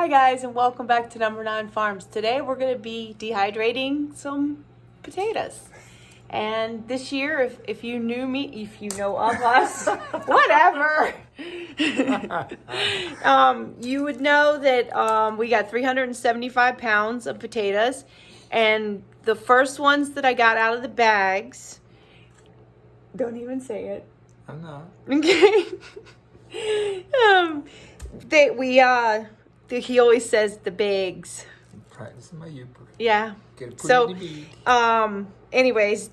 Hi guys, and welcome back to Number 9 Farms. Today we're going to be dehydrating some potatoes. And this year, if you knew me, if you know of us, whatever, you would know that we got 375 pounds of potatoes. And the first ones that I got out of the bags, don't even say it. I'm not. Okay. He always says the bigs. Practicing my Uper. Yeah. So, anyways,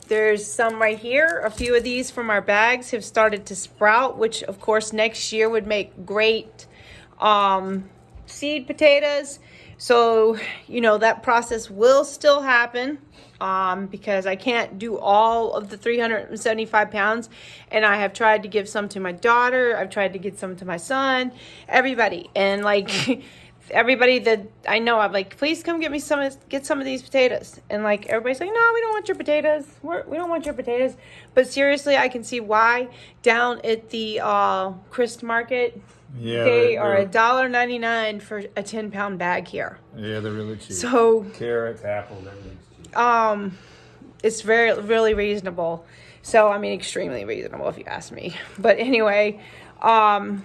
there's some right here. A few of these from our bags have started to sprout, which of course next year would make great seed potatoes. So, you know, that process will still happen because I can't do all of the 375 pounds. And I have tried to give some to my daughter. I've tried to get some to my son, everybody. And like everybody that I know, I'm like, please come get some of these potatoes. And like everybody's like, no, we don't want your potatoes. We don't want your potatoes. But seriously, I can see why. Down at the Christ Market, yeah, they are $1.99 for a 10-pound bag here. Yeah, they're really cheap. So carrots, apples, everything's cheap. It's really reasonable. So I mean, extremely reasonable if you ask me. But anyway, so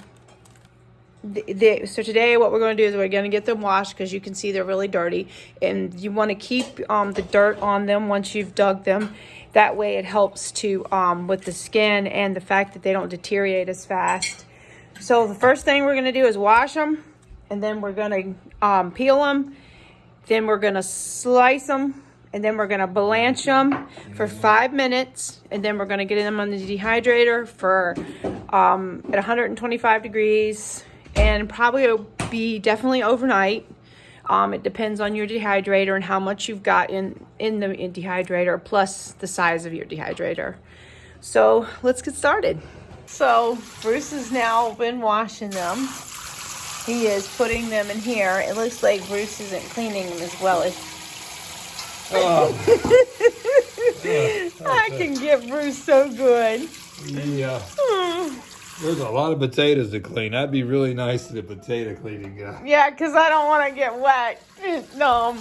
today what we're going to do is we're going to get them washed because you can see they're really dirty, and you want to keep the dirt on them once you've dug them. That way it helps to with the skin and the fact that they don't deteriorate as fast. So the first thing we're going to do is wash them, and then we're going to peel them. Then we're going to slice them, and then we're going to blanch them for 5 minutes, and then we're going to get them on the dehydrator for at 125 degrees, and probably it'll be definitely overnight. It depends on your dehydrator and how much you've got in the dehydrator, plus the size of your dehydrator. So let's get started. So Bruce has now been washing them. He is putting them in here. It looks like Bruce isn't cleaning them as well as I can get Bruce so good. Yeah. There's a lot of potatoes to clean. That'd be really nice to the potato cleaning guy. Yeah, because I don't want to get wet. No.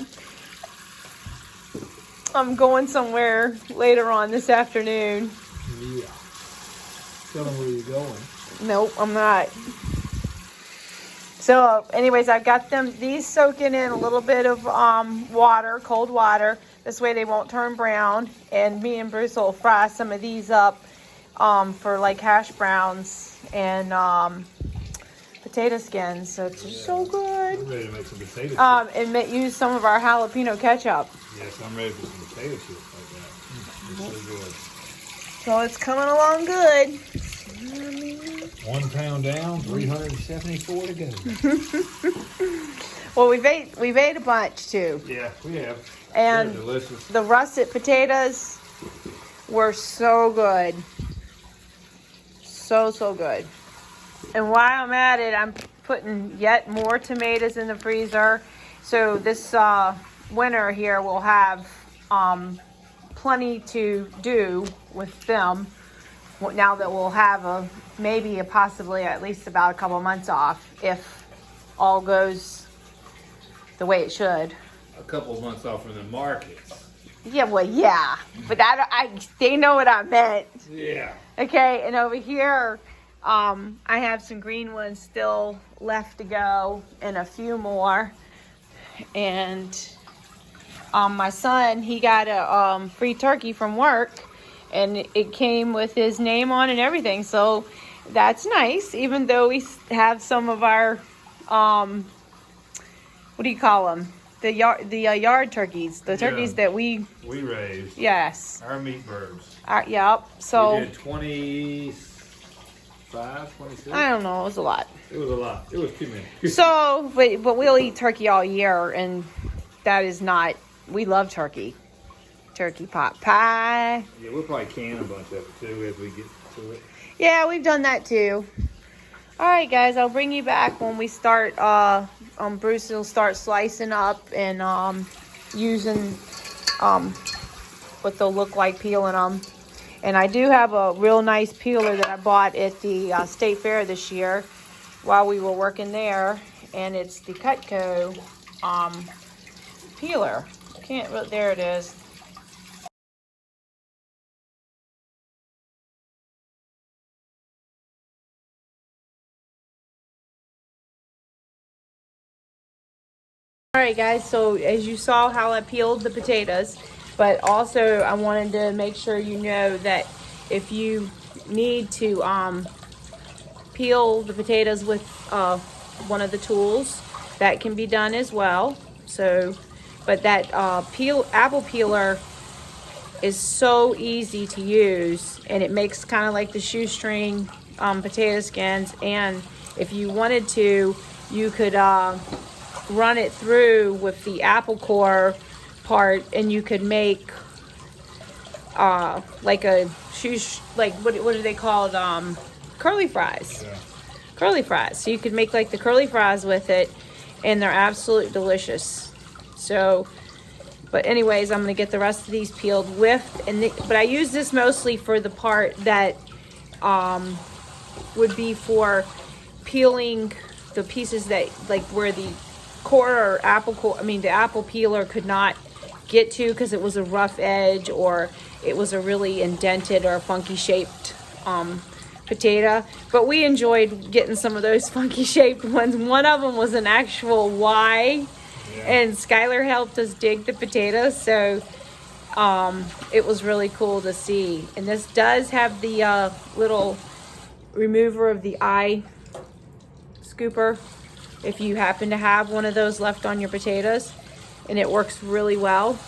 I'm going somewhere later on this afternoon. Yeah. Tell them where you're going. Nope, I'm not. So anyways, I've got these soaking in a little bit of water, cold water. This way they won't turn brown. And me and Bruce will fry some of these up for like hash browns and potato skins. So it's just so good. I'm ready to make some potato chips. And use some of our jalapeno ketchup. Yes, I'm ready for some potato chips like that. It's so good. So it's coming along good. 1 pound down, 374 to go. Well, we've ate a bunch too. Yeah, we have. And they're delicious. The russet potatoes were so good. So good. And while I'm at it, I'm putting yet more tomatoes in the freezer. So this winter here we'll have plenty to do with them. Now that we'll have possibly at least about a couple months off if all goes the way it should. A couple of months off from the markets. Yeah, well, yeah, but they know what I meant. Yeah. Okay, and over here, I have some green ones still left to go, and a few more. And my son, he got a free turkey from work. And it came with his name on and everything. So that's nice. Even though we have some of our, what do you call them? The yard turkeys. The turkeys that we raised. Yes. Our meat birds. Yep. So. We did 25, 26? I don't know. It was a lot. It was a lot. It was too many. So, but we'll eat turkey all year. And that is not, we love turkey. Turkey pot pie. Yeah, we'll probably can a bunch of it too as we get to it. Yeah, we've done that too. All right, guys, I'll bring you back when we start. Bruce will start slicing up and using what they'll look like peeling them. And I do have a real nice peeler that I bought at the State Fair this year while we were working there. and it's the Cutco peeler. Can't really, there it is. Alright guys, so as you saw how I peeled the potatoes, but also I wanted to make sure you know that if you need to peel the potatoes with one of the tools, that can be done as well. So, but that apple peeler is so easy to use, and it makes kind of like the shoestring potato skins. And if you wanted to, you could run it through with the apple core part, and you could make like a like what do they call it, curly fries. Yeah. Curly fries. So you could make like the curly fries with it, and they're absolutely delicious. So but anyways, I'm gonna get the rest of these peeled with, but I use this mostly for the part that would be for peeling the pieces that, like, where the core or apple core, I mean the apple peeler could not get to because it was a rough edge, or it was a really indented or funky shaped potato. But we enjoyed getting some of those funky shaped ones. One of them was an actual Y, and Skylar helped us dig the potatoes, so it was really cool to see. And this does have the little remover of the eye scooper, if you happen to have one of those left on your potatoes, and it works really well.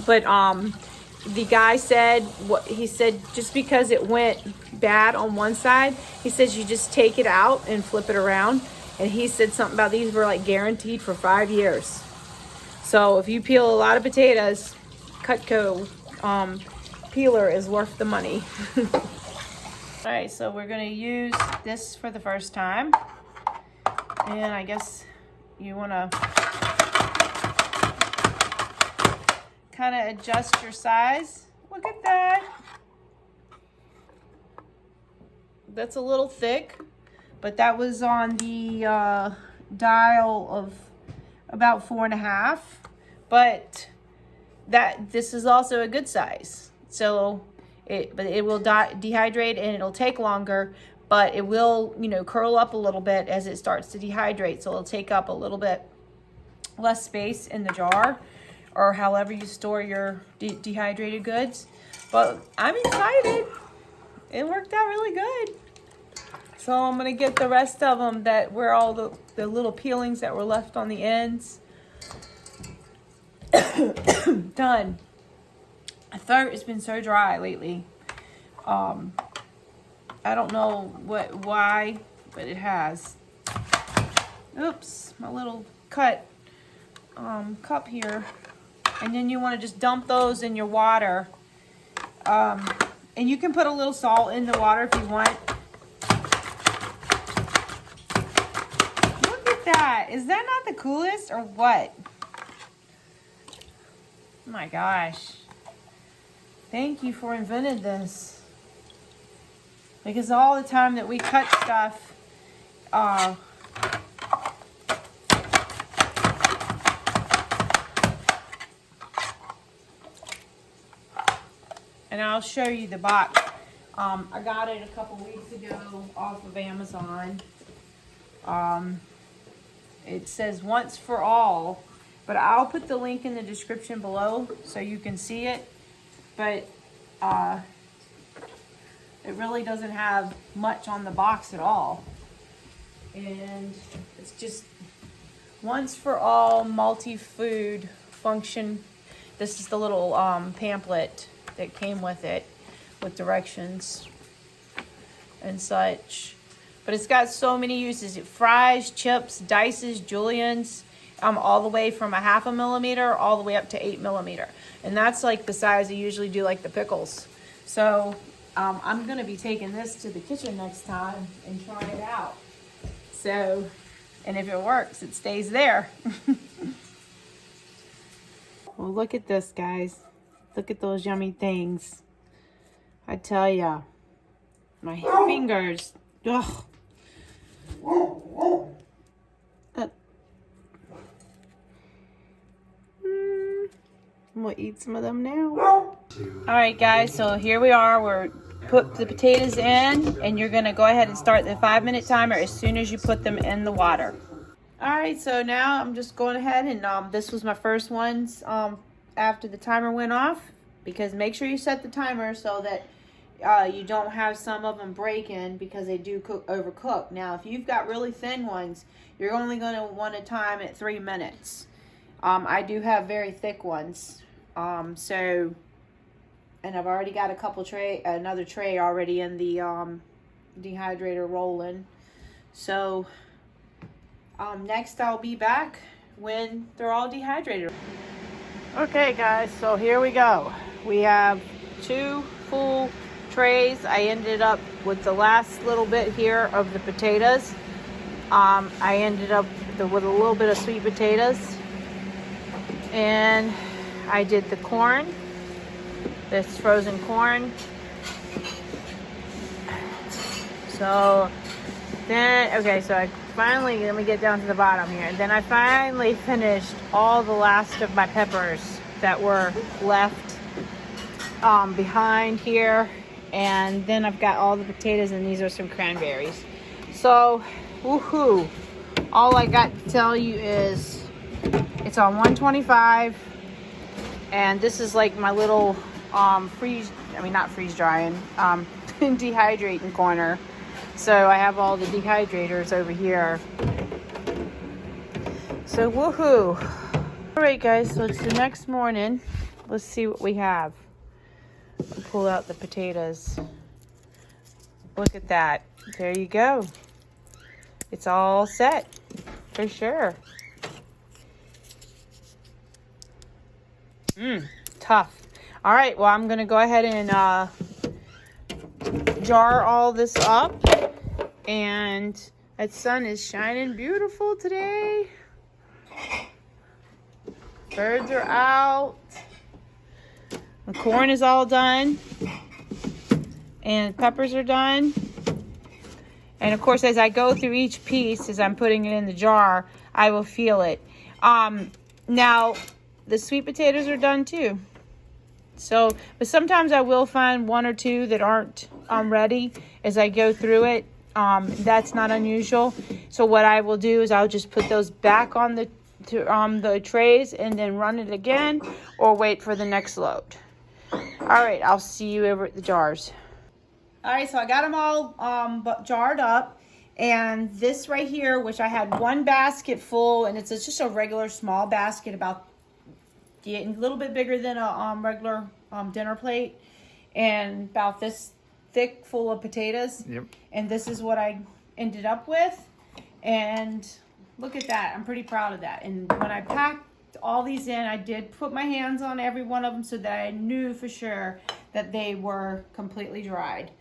But the guy said, he said just because it went bad on one side, he says you just take it out and flip it around. And he said something about these were like guaranteed for 5 years. So if you peel a lot of potatoes, Cutco peeler is worth the money. All right, so we're gonna use this for the first time. And I guess you wanna kind of adjust your size. Look at that. That's a little thick, but that was on the dial of about 4.5. But this is also a good size. So it will dehydrate, and it'll take longer, but it will, you know, curl up a little bit as it starts to dehydrate. So it'll take up a little bit less space in the jar, or however you store your dehydrated goods. But I'm excited. It worked out really good. So I'm gonna get the rest of them that were all the little peelings that were left on the ends done. My throat has been so dry lately. I don't know why, but it has. Oops, my little cup here. And then you want to just dump those in your water. And you can put a little salt in the water if you want. Look at that. Is that not the coolest or what? Oh my gosh. Thank you for inventing this. Because all the time that we cut stuff, and I'll show you the box. I got it a couple weeks ago off of Amazon. It says once for all, but I'll put the link in the description below so you can see it. But it really doesn't have much on the box at all. And it's just once for all multi-food function. This is the little pamphlet that came with it, with directions and such. But it's got so many uses. It fries, chips, dices, juliennes, all the way from a 0.5 millimeter all the way up to 8 millimeter. And that's like the size I usually do, like the pickles. So I'm gonna be taking this to the kitchen next time and try it out. So, and if it works, it stays there. Well, look at this, guys. Look at those yummy things. I tell ya, my fingers, ugh. I'm gonna eat some of them now. All right, guys, so here we are. We're put the potatoes in, and you're gonna go ahead and start the 5-minute timer as soon as you put them in the water. All right, so now I'm just going ahead and this was my first ones after the timer went off, because make sure you set the timer so that you don't have some of them breaking, because they do overcook. Now, if you've got really thin ones, you're only going to want to time at 3 minutes. I do have very thick ones, and I've already got another tray already in the dehydrator rolling. So next I'll be back when they're all dehydrated. Okay, guys, so here we go. We have 2 full trays. I ended up with the last little bit here of the potatoes. I ended up with a little bit of sweet potatoes, and I did the corn, this frozen corn. So then, okay, so I finally, let me get down to the bottom here. Then I finally finished all the last of my peppers that were left behind here. And then I've got all the potatoes, and these are some cranberries. So, woohoo. All I got to tell you is it's on 125. And this is like my little not freeze drying, dehydrating corner. So I have all the dehydrators over here. So woohoo. All right, guys, so it's the next morning. Let's see what we have. I'll pull out the potatoes. Look at that. There you go. It's all set for sure. Tough. All right, well, I'm gonna go ahead and jar all this up, and that sun is shining beautiful today. Birds are out. The corn is all done, and peppers are done. And of course, as I go through each piece, as I'm putting it in the jar, I will feel it. Now the sweet potatoes are done too. So, but sometimes I will find 1 or 2 that aren't ready as I go through it. That's not unusual. So what I will do is I'll just put those back on the trays and then run it again, or wait for the next load. All right, I'll see you over at the jars. All right, so I got them all jarred up, and this right here, which I had 1 basket full, and it's just a regular small basket, about a little bit bigger than a regular dinner plate, and about this thick full of potatoes. Yep. And this is what I ended up with, and look at that. I'm pretty proud of that. And when I packed all these in, I did put my hands on every one of them so that I knew for sure that they were completely dried.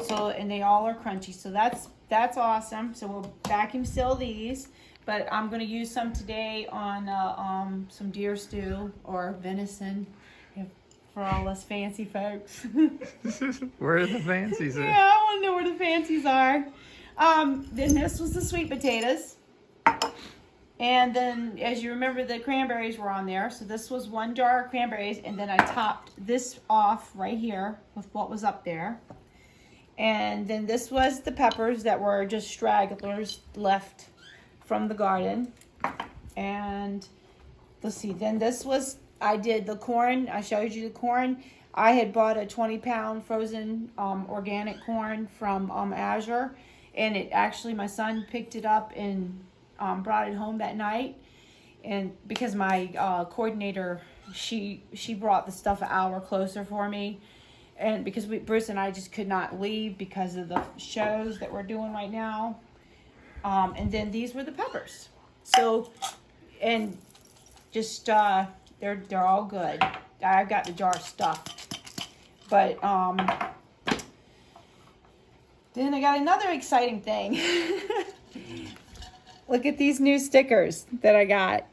So, and they all are crunchy. So that's awesome. So we'll vacuum seal these, but I'm going to use some today on some deer stew or venison for all us fancy folks. Where are the fancies at? Yeah, I want to know where the fancies are. Then this was the sweet potatoes. And then, as you remember, the cranberries were on there. So this was 1 jar of cranberries, and then I topped this off right here with what was up there. And then this was the peppers that were just stragglers left from the garden. And let's see, then this was, I did the corn. I showed you the corn. I had bought a 20-pound frozen organic corn from Azure, and it actually, my son picked it up and brought it home that night. And because my coordinator, she brought the stuff an hour closer for me, and because Bruce and I just could not leave because of the shows that we're doing right now. And then these were the peppers. So, and just they're all good. I've got the jar stuffed, but then I got another exciting thing. Look at these new stickers that I got.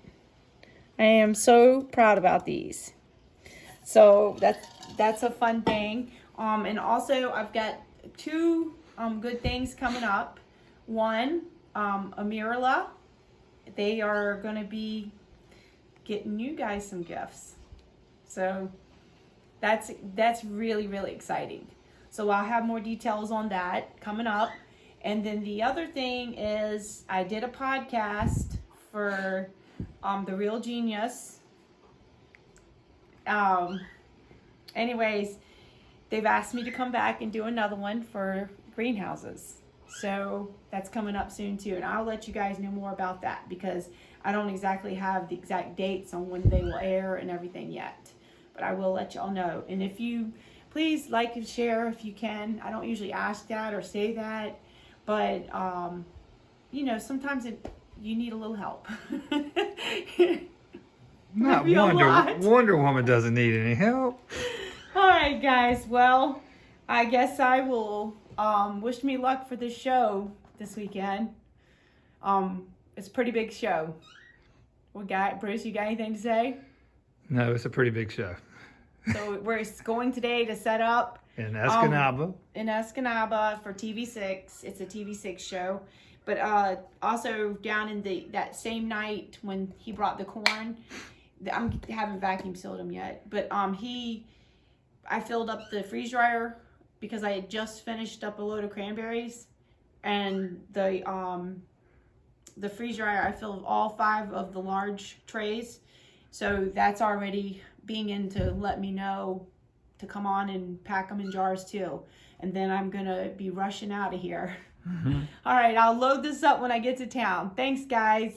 I am so proud about these. So that's a fun thing. And also I've got 2 good things coming up. One, Amirala. They are going to be getting you guys some gifts. So that's really, really exciting. So I'll have more details on that coming up. And then the other thing is I did a podcast for The Real Genius. Anyways, they've asked me to come back and do another one for greenhouses. So that's coming up soon too. And I'll let you guys know more about that because I don't exactly have the exact dates on when they will air and everything yet. But I will let y'all know. And if you, please like and share if you can. I don't usually ask that or say that. But, you know, sometimes you need a little help. Not Wonder Woman doesn't need any help. All right, guys. Well, I guess I will wish me luck for this show this weekend. It's a pretty big show. Bruce, you got anything to say? No, it's a pretty big show. So we're going today to set up In Escanaba. In Escanaba for TV6. It's a TV6 show. But also down in that same night when he brought the corn, I haven't vacuum sealed them yet. But I filled up the freeze dryer because I had just finished up a load of cranberries, and the freeze dryer I filled all 5 of the large trays. So that's already being in to let me know to come on and pack them in jars too. And then I'm gonna be rushing out of here. All right, I'll load this up when I get to town. Thanks, guys.